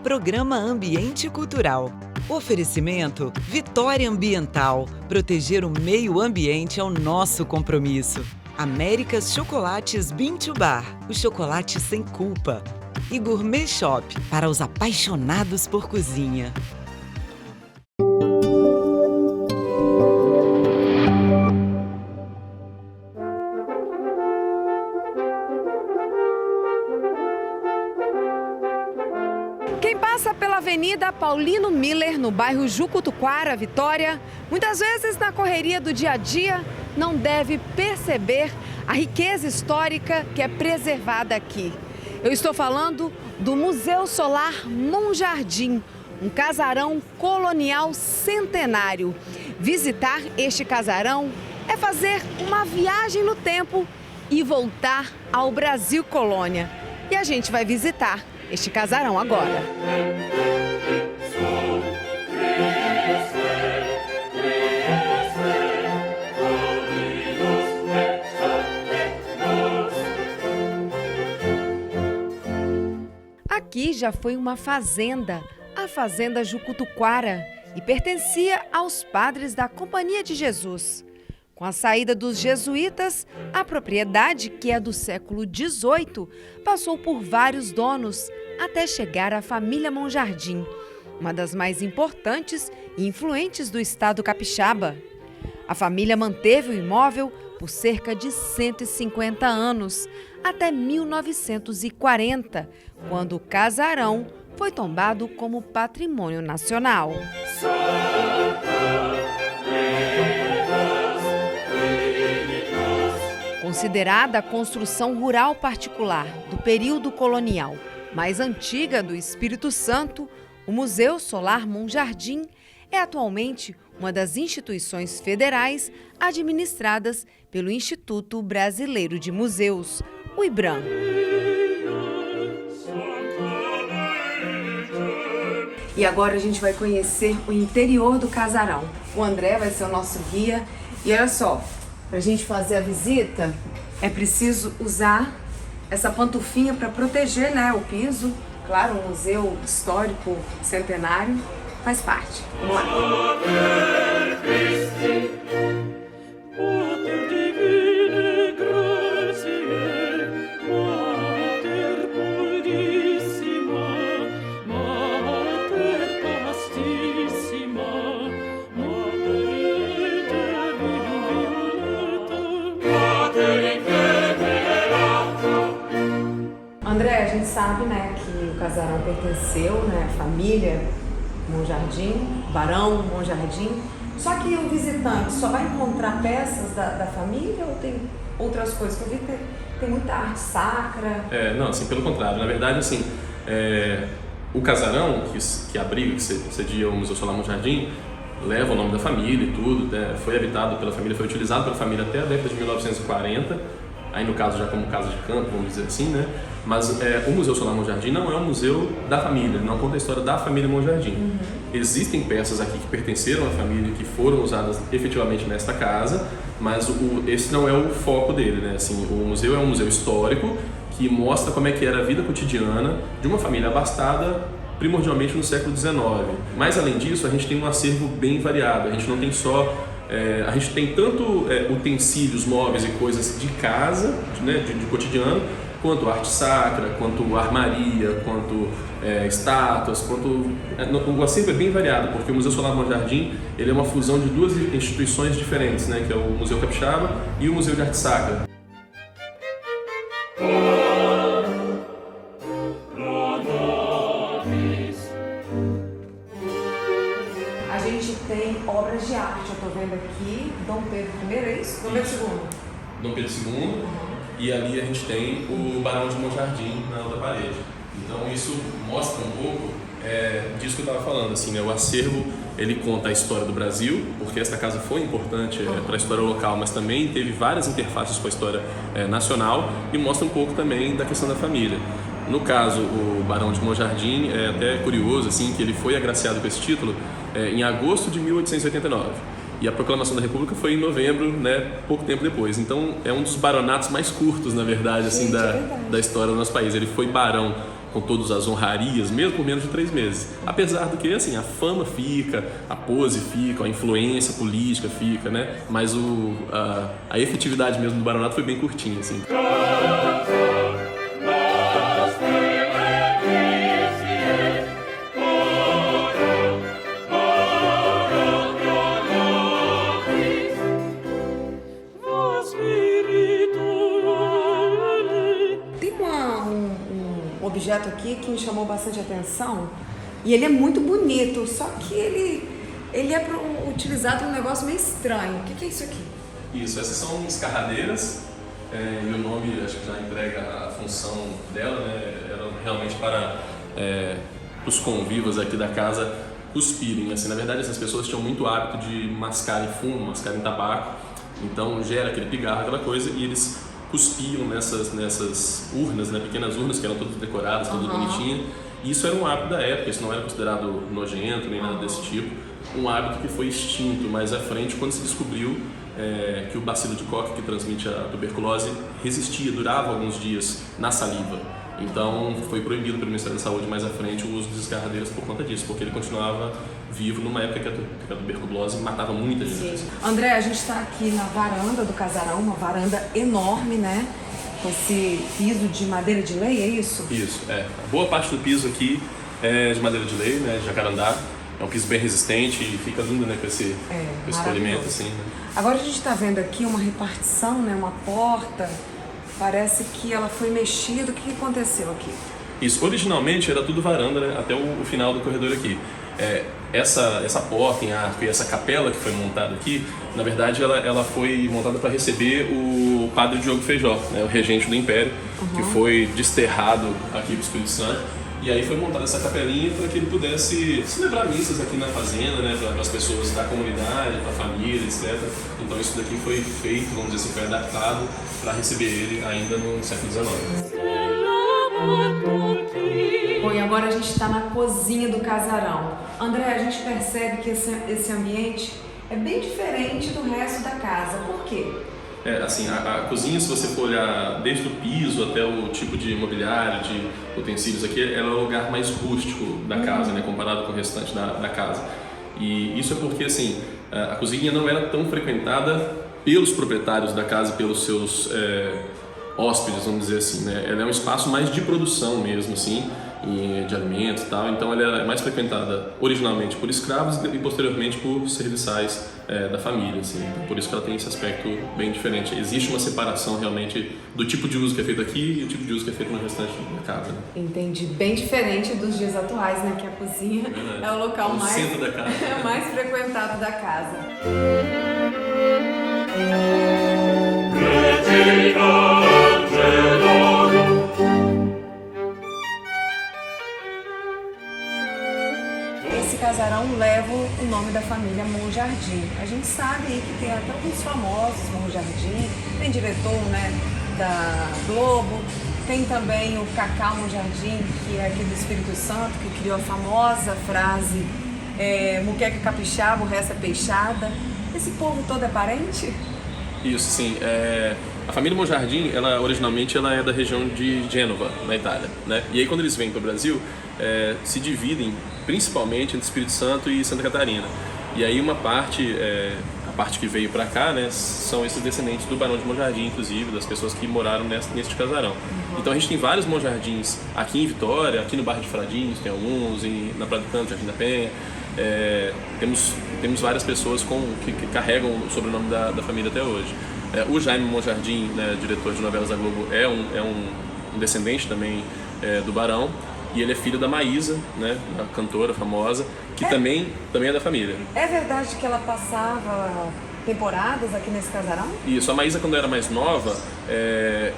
Programa Ambiente Cultural. Oferecimento Vitória Ambiental. Proteger o meio ambiente é o nosso compromisso. Américas Chocolates Bean to Bar, o chocolate sem culpa. E Gourmet Shop, para os apaixonados por cozinha. Quem passa pela Avenida Paulino Miller, no bairro Jucutuquara, Vitória, muitas vezes na correria do dia a dia, não deve perceber a riqueza histórica que é preservada aqui. Eu estou falando do Museu Solar Monjardim, um casarão colonial centenário. Visitar este casarão é fazer uma viagem no tempo e voltar ao Brasil colônia. E a gente vai visitar este casarão agora. Aqui já foi uma fazenda, a Fazenda Jucutuquara, e pertencia aos padres da Companhia de Jesus. Com a saída dos jesuítas, a propriedade, que é do século XVIII, passou por vários donos, até chegar à família Monjardim, uma das mais importantes e influentes do estado capixaba. A família manteve o imóvel por cerca de 150 anos, até 1940, quando o casarão foi tombado como patrimônio nacional. Considerada a construção rural particular do período colonial mais antiga do Espírito Santo, o Museu Solar Monjardim é atualmente uma das instituições federais administradas pelo Instituto Brasileiro de Museus, o IBRAM. E agora a gente vai conhecer o interior do casarão. O André vai ser o nosso guia. E olha só, para a gente fazer a visita, é preciso usar essa pantufinha para proteger, né, o piso. Claro, um museu histórico centenário faz parte. Vamos lá. André, a gente sabe, né, que o casarão pertenceu, né, à família Monjardim, Barão Monjardim. Só que o visitante só vai encontrar peças da família ou tem outras coisas? Porque eu vi que tem muita arte sacra. Não, assim, pelo contrário. Na verdade, assim, o casarão que abriga, que cedia o Museu Solar Monjardim, leva o nome da família e tudo, né, foi habitado pela família, foi utilizado pela família até a década de 1940. Aí no caso já como casa de campo, vamos dizer assim, né? Mas o Museu Solar Monjardim não é um museu da família, não conta a história da família Monjardim. Uhum. Existem peças aqui que pertenceram à família, que foram usadas efetivamente nesta casa, mas esse não é o foco dele, né? Assim, o museu é um museu histórico que mostra como é que era a vida cotidiana de uma família abastada, primordialmente no século XIX. Mas além disso, a gente tem um acervo bem variado, a gente não tem só... a gente tem tanto utensílios, móveis e coisas de casa, né, de cotidiano, quanto arte sacra, quanto armaria, quanto estátuas, o acervo é bem variado, porque o Museu Solar Monjardim ele é uma fusão de duas instituições diferentes, né, que é o Museu Capixaba e o Museu de Arte Sacra. A gente tem obras de arte, eu estou vendo aqui, Dom Pedro I, é isso? Dom Pedro II. Dom Pedro II, e ali a gente tem o Barão de Monjardim na outra parede. Então isso mostra um pouco disso que eu estava falando, assim, né? O acervo ele conta a história do Brasil, porque esta casa foi importante para a história local, mas também teve várias interfaces com a história nacional, e mostra um pouco também da questão da família. No caso, o Barão de Monjardim é até curioso, assim, que ele foi agraciado com esse título em agosto de 1889. E a proclamação da República foi em novembro, né, pouco tempo depois. Então, é um dos baronatos mais curtos, na verdade, assim, da história do nosso país. Ele foi barão com todas as honrarias, mesmo por menos de 3 meses. Apesar do que, assim, a fama fica, a pose fica, a influência política fica, né? Mas a efetividade mesmo do baronato foi bem curtinha, assim. Objeto aqui que me chamou bastante atenção e ele é muito bonito, só que ele é utilizado para um negócio meio estranho. O que é isso aqui? Isso, essas são escarradeiras e o nome acho que já entrega a função dela, né? Era realmente para os convivas aqui da casa cuspirem. Assim, na verdade, essas pessoas tinham muito hábito de mascarem fumo, mascarem tabaco, então gera aquele pigarro, aquela coisa, e eles cuspiam nessas urnas, né, pequenas urnas que eram todas decoradas, todas bonitinhas. E isso era um hábito da época, isso não era considerado nojento nem nada desse tipo. Um hábito que foi extinto mais à frente quando se descobriu que o bacilo de Koch, que transmite a tuberculose, resistia, durava alguns dias na saliva. Então foi proibido pelo Ministério da Saúde mais à frente o uso de escarradeiras por conta disso, porque ele continuava vivo numa época que a tuberculose matava muita gente. Sim. André, a gente está aqui na varanda do casarão, uma varanda enorme, né? Com esse piso de madeira de lei, é isso? Isso, A boa parte do piso aqui é de madeira de lei, né? De jacarandá. É um piso bem resistente e fica lindo, né? Com esse polimento, assim, né? Agora a gente está vendo aqui uma repartição, né? Uma porta. Parece que ela foi mexida. O que aconteceu aqui? Isso, originalmente era tudo varanda, né? Até o final do corredor aqui. Essa porta em arco e essa capela que foi montada aqui, na verdade ela foi montada para receber o padre Diogo Feijó, né? O regente do Império, que foi desterrado aqui para o Espírito Santo. E aí foi montada essa capelinha para que ele pudesse celebrar missas aqui na fazenda, né? Para as pessoas da comunidade, para a família, etc. Então isso daqui foi feito, vamos dizer assim, foi adaptado para receber ele ainda no século XIX. Bom, e agora a gente está na cozinha do casarão. André, a gente percebe que esse ambiente é bem diferente do resto da casa. Por quê? Assim, a cozinha, se você for olhar desde o piso até o tipo de mobiliário, de utensílios aqui, ela é o lugar mais rústico da casa, né, comparado com o restante da casa. E isso é porque, assim, a cozinha não era tão frequentada pelos proprietários da casa, pelos seus hóspedes, vamos dizer assim, né? Ela é um espaço mais de produção mesmo, assim, de alimentos e tal. Então ela é mais frequentada originalmente por escravos e posteriormente por serviçais da família, assim. Então, por isso que ela tem esse aspecto bem diferente. Existe uma separação realmente do tipo de uso que é feito aqui e o tipo de uso que é feito no restante da casa, né? Entendi. Bem diferente dos dias atuais, né? Que a cozinha é o local mais centro da casa. mais frequentado da casa. Esse casarão leva o nome da família Monjardim. A gente sabe aí que tem até alguns famosos Monjardim, tem diretor, né, da Globo, tem também o Cacá Monjardim, que é aqui do Espírito Santo, que criou a famosa frase muqueca capixaba, o resto é peixada. Esse povo todo é parente? Isso, sim. A família Monjardim, originalmente ela é da região de Gênova, na Itália, né? E aí quando eles vêm para o Brasil, se dividem principalmente entre Espírito Santo e Santa Catarina. E aí uma parte, a parte que veio para cá, né, são esses descendentes do Barão de Monjardim, inclusive, das pessoas que moraram neste casarão. Então a gente tem vários Monjardins aqui em Vitória, aqui no bairro de Fradinhos tem alguns, na Praia do Canto, Jardim da Penha. Temos várias pessoas que carregam o sobrenome da família até hoje. O Jaime Monjardim, né, diretor de novelas da Globo, é um descendente também do Barão, e ele é filho da Maísa, né, a cantora famosa, que também é da família. É verdade que ela passava temporadas aqui nesse casarão? Isso, a Maísa, quando era mais nova,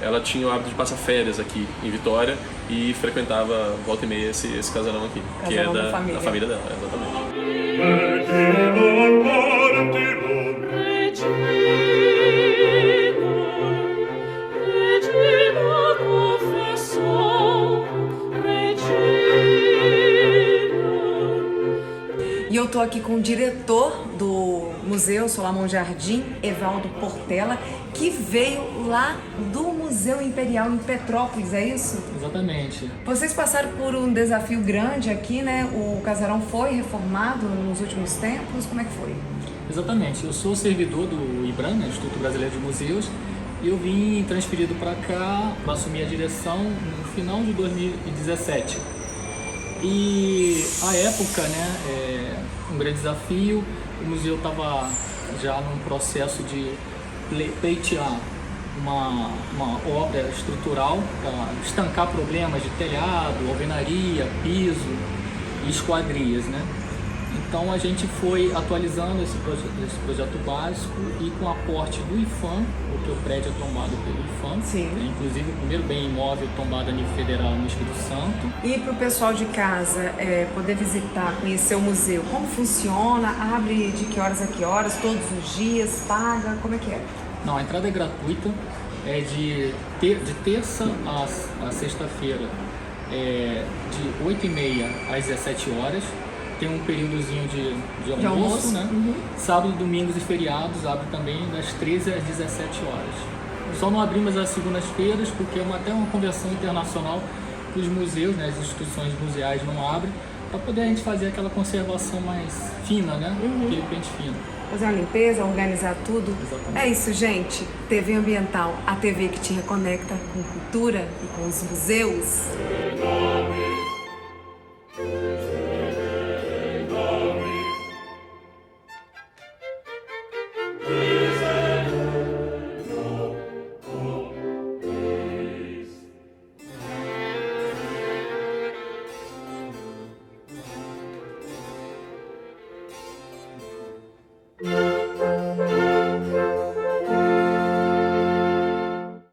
ela tinha o hábito de passar férias aqui em Vitória e frequentava volta e meia esse casarão aqui, que é da família dela, exatamente. E E eu tô aqui com o diretor do Museu Solamão Jardim, Evaldo Portela, que veio lá do Museu Imperial em Petrópolis, é isso? Exatamente. Vocês passaram por um desafio grande aqui, né? O casarão foi reformado nos últimos tempos, como é que foi? Exatamente. Eu sou servidor do IBRAM, né, Instituto Brasileiro de Museus, e eu vim transferido para cá para assumir a direção no final de 2017. E a época, né, um grande desafio, o museu estava já num processo de pleitear uma obra estrutural para estancar problemas de telhado, alvenaria, piso e esquadrias, né? Então a gente foi atualizando esse projeto básico e com aporte do IPHAN, porque o prédio é tombado pelo IPHAN, Sim. É, inclusive o primeiro bem imóvel tombado a nível federal no Espírito Santo. E para o pessoal de casa poder visitar, conhecer o museu, como funciona? Abre de que horas a que horas? Todos os dias? Paga? Como é que é? Não, a entrada é gratuita, é de terça a sexta-feira, de 8h30 às 17 horas. Tem um períodozinho de almoço, né? Uhum. Sábado, domingos e feriados abre também das 13 às 17 horas. Só não abrimos as segundas-feiras porque até uma convenção internacional que os museus, né, as instituições museais não abrem, para poder a gente fazer aquela conservação mais fina, né? Aquele pente fino. Fazer uma limpeza, organizar tudo. Exatamente. É isso, gente. TV Ambiental, a TV que te reconecta com cultura e com os museus.